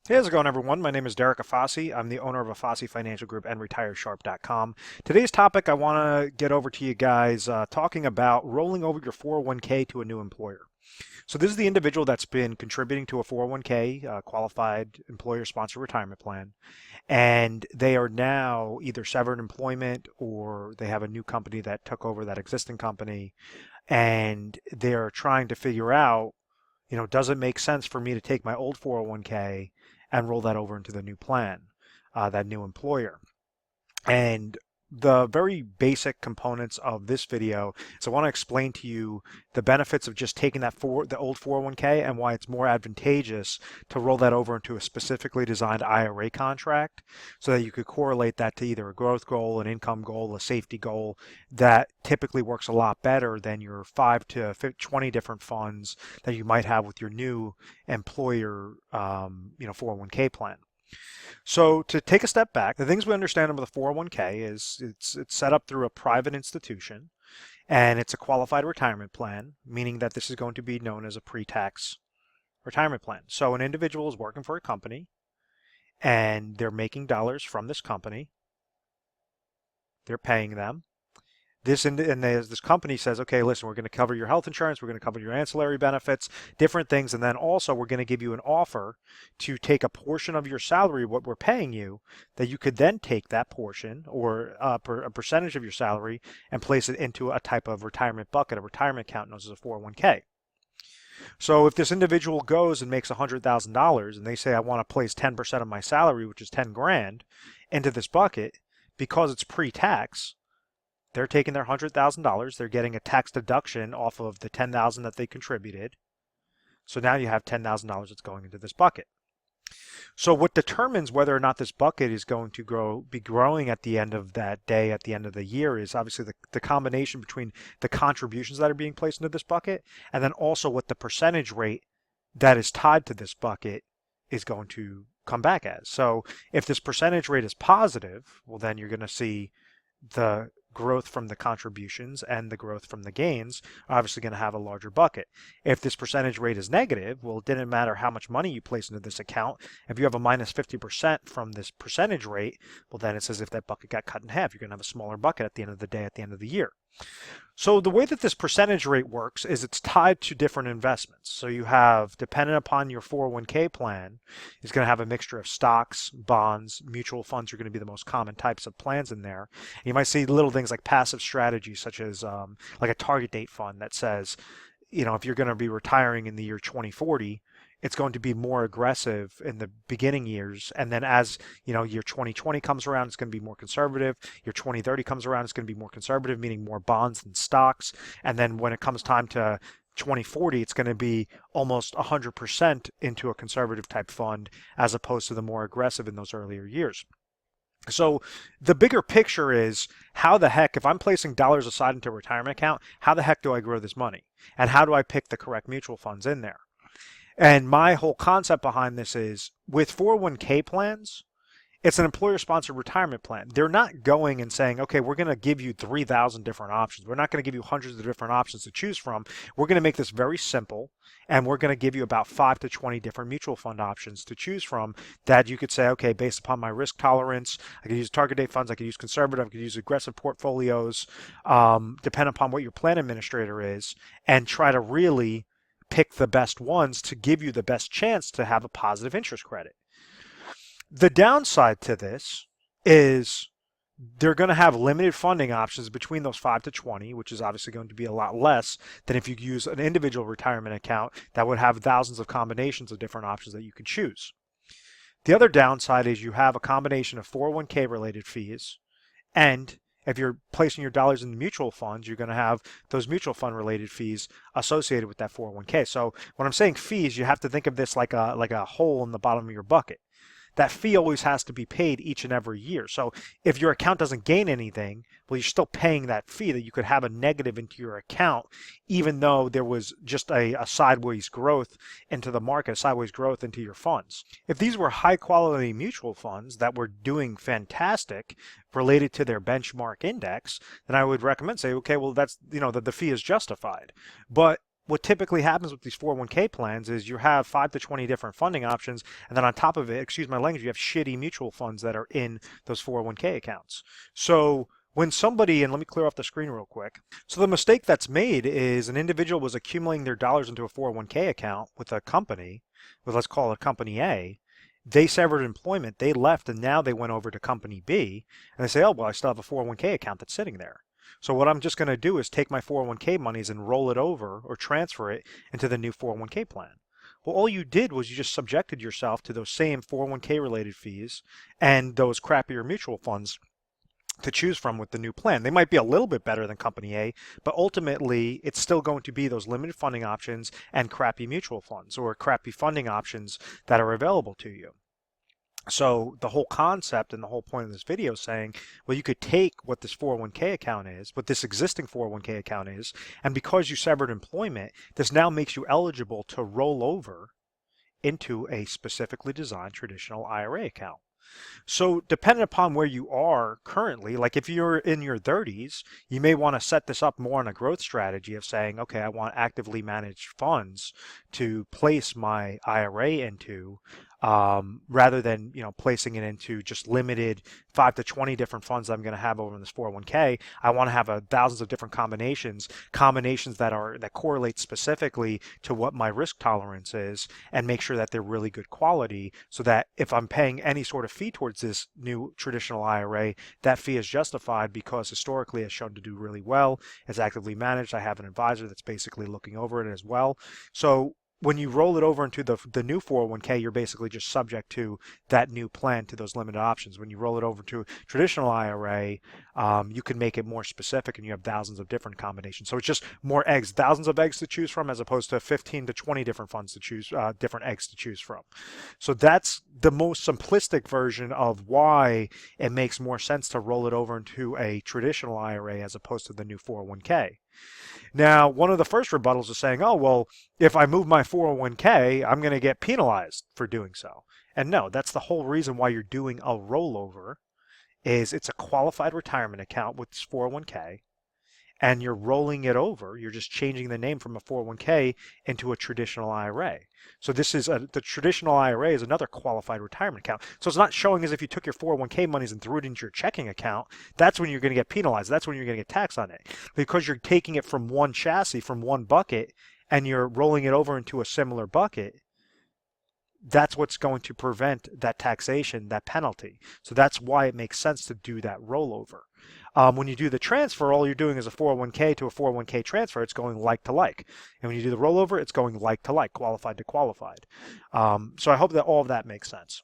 Hey, how's it going, everyone? My name is Derek Afasi. I'm the owner of Afasi Financial Group and RetireSharp.com. Today's topic, I want to get over to you guys talking about rolling over your 401k to a new employer. So this is the individual that's been contributing to a 401k, qualified employer-sponsored retirement plan, and they are now either severed employment or they have a new company that took over that existing company, and they're trying to figure out, does it make sense for me to take my old 401k and roll that over into the new plan, that new employer? And the very basic components of this video is I want to explain to you the benefits of just taking the old 401k and why it's more advantageous to roll that over into a specifically designed IRA contract so that you could correlate that to either a growth goal, an income goal, a safety goal that typically works a lot better than your 5 to 20 different funds that you might have with your new employer 401k plan. So to take a step back, the things we understand about the 401k is it's set up through a private institution and it's a qualified retirement plan, meaning that this is going to be known as a pre-tax retirement plan. So an individual is working for a company and they're making dollars from this company. They're paying them. This company says, okay, listen, we're going to cover your health insurance, we're going to cover your ancillary benefits, different things, and then also we're going to give you an offer to take a portion of your salary, what we're paying you, that you could then take that portion or a percentage of your salary and place it into a type of retirement bucket, a retirement account known as a 401k. So if this individual goes and makes $100,000 and they say, I want to place 10% of my salary, which is 10 grand, into this bucket, because it's pre-tax, they're taking their $100,000. They're getting a tax deduction off of the $10,000 that they contributed. So now you have $10,000 that's going into this bucket. So what determines whether or not this bucket is going to be growing at the end of that day, at the end of the year, is obviously the combination between the contributions that are being placed into this bucket and then also what the percentage rate that is tied to this bucket is going to come back as. So if this percentage rate is positive, well, then you're going to see the growth from the contributions and the growth from the gains are obviously going to have a larger bucket. If this percentage rate is negative, well, it didn't matter how much money you place into this account. If you have a minus 50% from this percentage rate, well, then it's as if that bucket got cut in half. You're going to have a smaller bucket at the end of the day, at the end of the year. So the way that this percentage rate works is it's tied to different investments. So you have, dependent upon your 401k plan, is going to have a mixture of stocks, bonds, mutual funds are going to be the most common types of plans in there. You might see little things like passive strategies, such as like a target date fund that says, if you're going to be retiring in the year 2040, it's going to be more aggressive in the beginning years. And then as, year 2020 comes around, it's going to be more conservative. Year 2030 comes around, it's going to be more conservative, meaning more bonds than stocks. And then when it comes time to 2040, it's going to be almost 100% into a conservative type fund as opposed to the more aggressive in those earlier years. So the bigger picture is how the heck, if I'm placing dollars aside into a retirement account, how the heck do I grow this money? And how do I pick the correct mutual funds in there? And my whole concept behind this is with 401k plans, it's an employer-sponsored retirement plan. They're not going and saying, okay, we're going to give you 3,000 different options. We're not going to give you hundreds of different options to choose from. We're going to make this very simple, and we're going to give you about 5 to 20 different mutual fund options to choose from that you could say, okay, based upon my risk tolerance, I could use target date funds, I could use conservative, I could use aggressive portfolios, depending upon what your plan administrator is, and try to really pick the best ones to give you the best chance to have a positive interest credit. The downside to this is they're going to have limited funding options between those 5 to 20, which is obviously going to be a lot less than if you use an individual retirement account that would have thousands of combinations of different options that you could choose. The other downside is you have a combination of 401k related fees, and if you're placing your dollars in the mutual funds, you're going to have those mutual fund related fees associated with that 401k. So when I'm saying fees, you have to think of this like a hole in the bottom of your bucket. That fee always has to be paid each and every year. So if your account doesn't gain anything, well, you're still paying that fee that you could have a negative into your account, even though there was just a sideways growth into the market, a sideways growth into your funds. If these were high quality mutual funds that were doing fantastic related to their benchmark index, then I would recommend say, okay, well, that's, the fee is justified. But what typically happens with these 401k plans is you have 5 to 20 different funding options, and then on top of it, excuse my language, you have shitty mutual funds that are in those 401k accounts. So when somebody, and let me clear off the screen real quick. So the mistake that's made is an individual was accumulating their dollars into a 401k account with a company, with let's call it company A. They severed employment, they left, and now they went over to company B, and they say, oh, well, I still have a 401k account that's sitting there. So what I'm just going to do is take my 401k monies and roll it over or transfer it into the new 401k plan. Well, all you did was you just subjected yourself to those same 401k related fees and those crappier mutual funds to choose from with the new plan. They might be a little bit better than company A, but ultimately it's still going to be those limited funding options and crappy mutual funds or crappy funding options that are available to you. So the whole concept and the whole point of this video is saying, well, you could take what this 401k account is, what this existing 401k account is, and because you severed employment, this now makes you eligible to roll over into a specifically designed traditional IRA account. So depending upon where you are currently, like if you're in your 30s, you may want to set this up more on a growth strategy of saying, okay, I want actively managed funds to place my IRA into, rather than placing it into just limited 5 to 20 different funds I'm going to have over in this 401k. I want to have thousands of different combinations that correlate specifically to what my risk tolerance is, and make sure that they're really good quality, so that if I'm paying any sort of fee towards this new traditional IRA, that fee is justified because historically it's shown to do really well. It's actively managed. I have an advisor that's basically looking over it as well. So when you roll it over into the new 401k, you're basically just subject to that new plan, to those limited options. When you roll it over to traditional IRA, you can make it more specific, and you have thousands of different combinations. So it's just more eggs, thousands of eggs to choose from, as opposed to 15 to 20 different funds to choose, different eggs to choose from. So that's the most simplistic version of why it makes more sense to roll it over into a traditional IRA as opposed to the new 401k. Now, one of the first rebuttals is saying, oh, well, if I move my 401k, I'm going to get penalized for doing so. And no, that's the whole reason why you're doing a rollover, is it's a qualified retirement account with this 401k, and you're rolling it over. You're just changing the name from a 401k into a traditional IRA. So this is the traditional IRA is another qualified retirement account. So it's not showing as if you took your 401k monies and threw it into your checking account. That's when you're going to get penalized. That's when you're going to get taxed on it, because you're taking it from one chassis, from one bucket, and you're rolling it over into a similar bucket. That's what's going to prevent that taxation, that penalty. So that's why it makes sense to do that rollover. When you do the transfer, all you're doing is a 401k to a 401k transfer. It's going like to like. And when you do the rollover, it's going like to like, qualified to qualified. So I hope that all of that makes sense.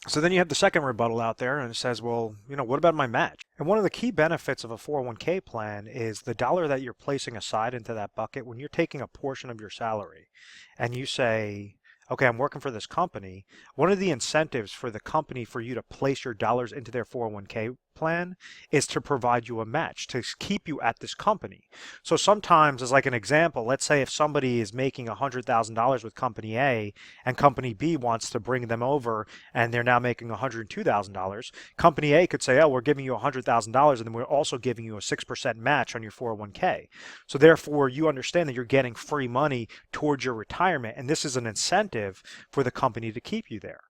So then you have the second rebuttal out there, and it says, well, what about my match? And one of the key benefits of a 401k plan is the dollar that you're placing aside into that bucket. When you're taking a portion of your salary and you say, okay, I'm working for this company, one of the incentives for the company for you to place your dollars into their 401k plan is to provide you a match, to keep you at this company. So sometimes, as like an example, let's say if somebody is making $100,000 with company A and company B wants to bring them over and they're now making $102,000, company A could say, oh, we're giving you $100,000 and then we're also giving you a 6% match on your 401k. So therefore you understand that you're getting free money towards your retirement, and this is an incentive for the company to keep you there.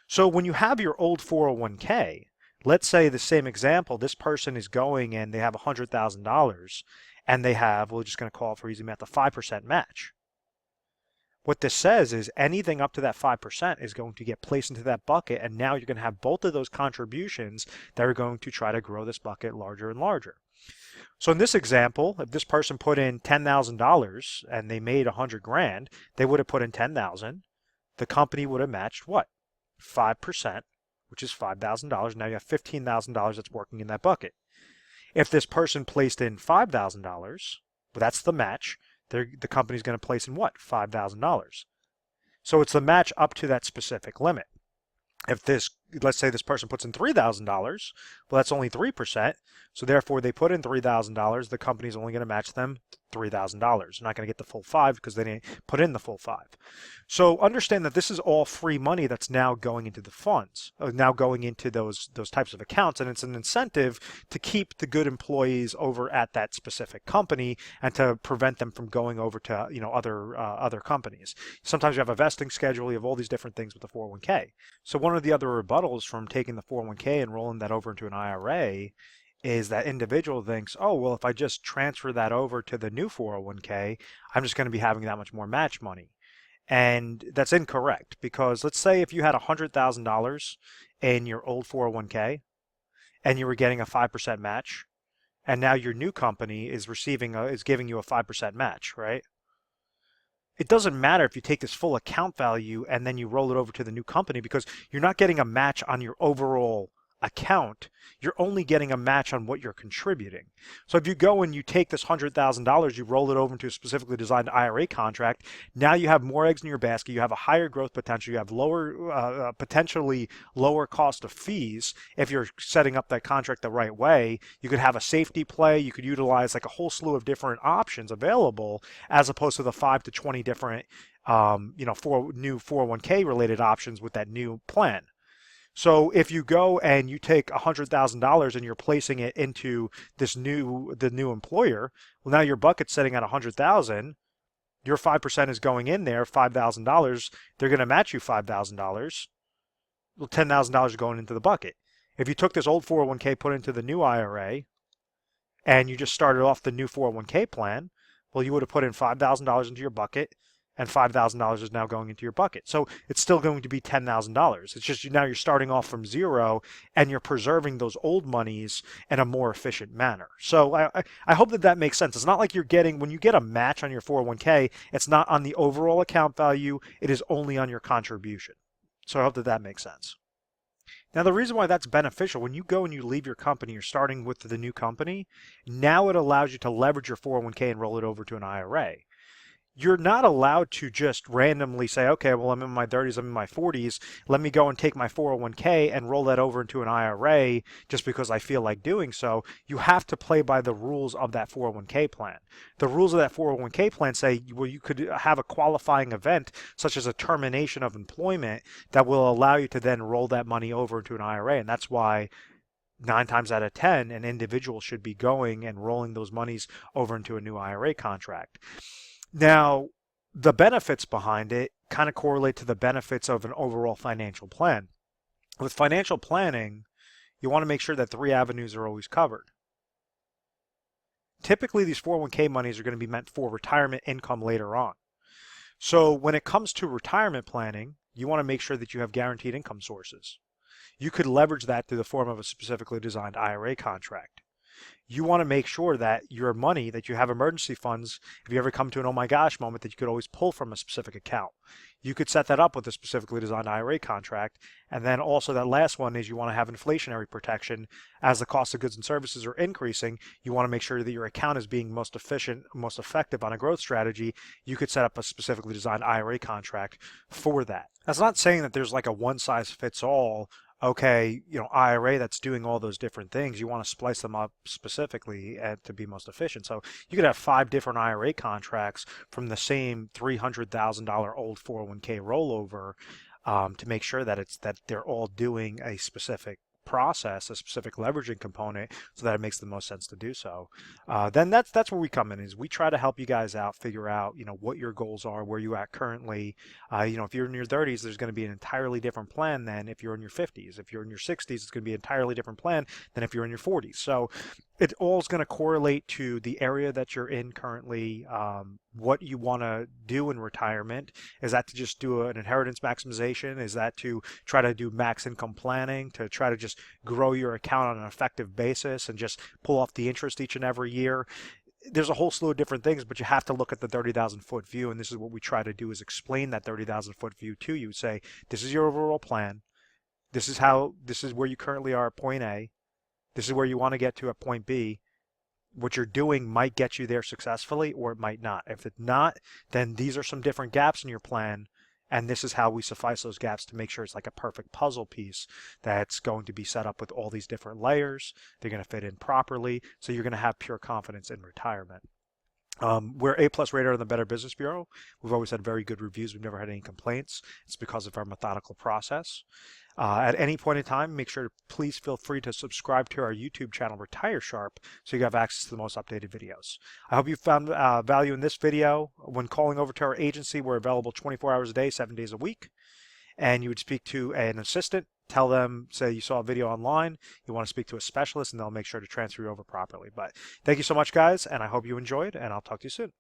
So when you have your old 401k, let's say the same example, this person is going and they have $100,000 and they have, we're just going to call it for easy math, a 5% match. What this says is anything up to that 5% is going to get placed into that bucket, and now you're going to have both of those contributions that are going to try to grow this bucket larger and larger. So in this example, if this person put in $10,000 and they made $100,000, they would have put in $10,000. The company would have matched what? 5%. Which is $5,000. Now you have $15,000 that's working in that bucket. If this person placed in $5,000, well, that's the match. The company's going to place in what? $5,000. So it's the match up to that specific limit. If this let's say this person puts in $3,000. Well, that's only 3%. So therefore, they put in $3,000. The company's only going to match them $3,000. They're not going to get the full five because they didn't put in the full five. So understand that this is all free money that's now going into the funds, now going into those types of accounts, and it's an incentive to keep the good employees over at that specific company and to prevent them from going over to other companies. Sometimes you have a vesting schedule, you have all these different things with the 401k. So one of the other rebuttals from taking the 401k and rolling that over into an IRA is that individual thinks, oh, well, if I just transfer that over to the new 401k, I'm just going to be having that much more match money. And that's incorrect, because let's say if you had $100,000 in your old 401k and you were getting a 5% match, and now your new company is giving you a 5% match, right? It doesn't matter if you take this full account value and then you roll it over to the new company, because you're not getting a match on your overall account. You're only getting a match on what you're contributing. So if you go and you take this $100,000, you roll it over into a specifically designed IRA contract, now you have more eggs in your basket, you have a higher growth potential, you have lower, potentially lower cost of fees. If you're setting up that contract the right way, you could have a safety play, you could utilize like a whole slew of different options available, as opposed to the 5 to 20 different for new 401k related options with that new plan. So if you go and you take $100,000 and you're placing it into the new employer, well, now your bucket's sitting at $100,000. Your 5% is going in there, $5,000. They're going to match you $5,000. Well, $10,000 is going into the bucket. If you took this old 401k, put into the new IRA, and you just started off the new 401k plan, well, you would have put in $5,000 into your bucket, and $5,000 is now going into your bucket. So it's still going to be $10,000. It's just now you're starting off from zero and you're preserving those old monies in a more efficient manner. So I hope that makes sense. It's not like when you get a match on your 401k, it's not on the overall account value, it is only on your contribution. So I hope that makes sense. Now, the reason why that's beneficial, when you go and you leave your company, you're starting with the new company, now it allows you to leverage your 401k and roll it over to an IRA. You're not allowed to just randomly say, okay, well, I'm in my 30s, I'm in my 40s, let me go and take my 401k and roll that over into an IRA just because I feel like doing so. You have to play by the rules of that 401k plan. The rules of that 401k plan say, well, you could have a qualifying event, such as a termination of employment, that will allow you to then roll that money over into an IRA. And that's why 9 times out of 10, an individual should be going and rolling those monies over into a new IRA contract. Now, the benefits behind it kind of correlate to the benefits of an overall financial plan. With financial planning, you want to make sure that 3 avenues are always covered. Typically, these 401k monies are going to be meant for retirement income later on. So when it comes to retirement planning, you want to make sure that you have guaranteed income sources. You could leverage that through the form of a specifically designed IRA contract. You want to make sure that your money, that you have emergency funds, if you ever come to an oh my gosh moment, that you could always pull from a specific account. You could set that up with a specifically designed IRA contract. And then also that last one is you want to have inflationary protection. As the cost of goods and services are increasing, you want to make sure that your account is being most efficient, most effective on a growth strategy. You could set up a specifically designed IRA contract for that. That's not saying that there's like a one size fits all, okay, IRA that's doing all those different things. You want to splice them up specifically to be most efficient. So you could have 5 different IRA contracts from the same $300,000 old 401k rollover to make sure that they're all doing a specific process, a specific leveraging component, so that it makes the most sense to do so. Then that's where we come in, is we try to help you guys out, figure out what your goals are, where you at currently. If you're in your 30s, there's going to be an entirely different plan than if you're in your 50s. If you're in your 60s, it's going to be an entirely different plan than if you're in your 40s. So it all is going to correlate to the area that you're in currently, what you want to do in retirement. Is that to just do an inheritance maximization? Is that to try to do max income planning, to try to just grow your account on an effective basis and just pull off the interest each and every year? There's a whole slew of different things, but you have to look at the 30,000 foot view, and this is what we try to do, is explain that 30,000 foot view to you. Say, this is your overall plan. This is where you currently are at point A. This is where you want to get to at point B. What you're doing might get you there successfully, or it might not. If it's not, then these are some different gaps in your plan, And this is how we suffice those gaps to make sure it's like a perfect puzzle piece that's going to be set up with all these different layers. They're going to fit in properly. So you're going to have pure confidence in retirement. We're A+ rated on the Better Business Bureau. We've always had very good reviews. We've never had any complaints. It's because of our methodical process. At any point in time, make sure to please feel free to subscribe to our YouTube channel, Retire Sharp, so you have access to the most updated videos. I hope you found value in this video. When calling over to our agency, we're available 24 hours a day, 7 days a week. And you would speak to an assistant, tell them, say you saw a video online, you want to speak to a specialist, and they'll make sure to transfer you over properly. But thank you so much, guys, and I hope you enjoyed, and I'll talk to you soon.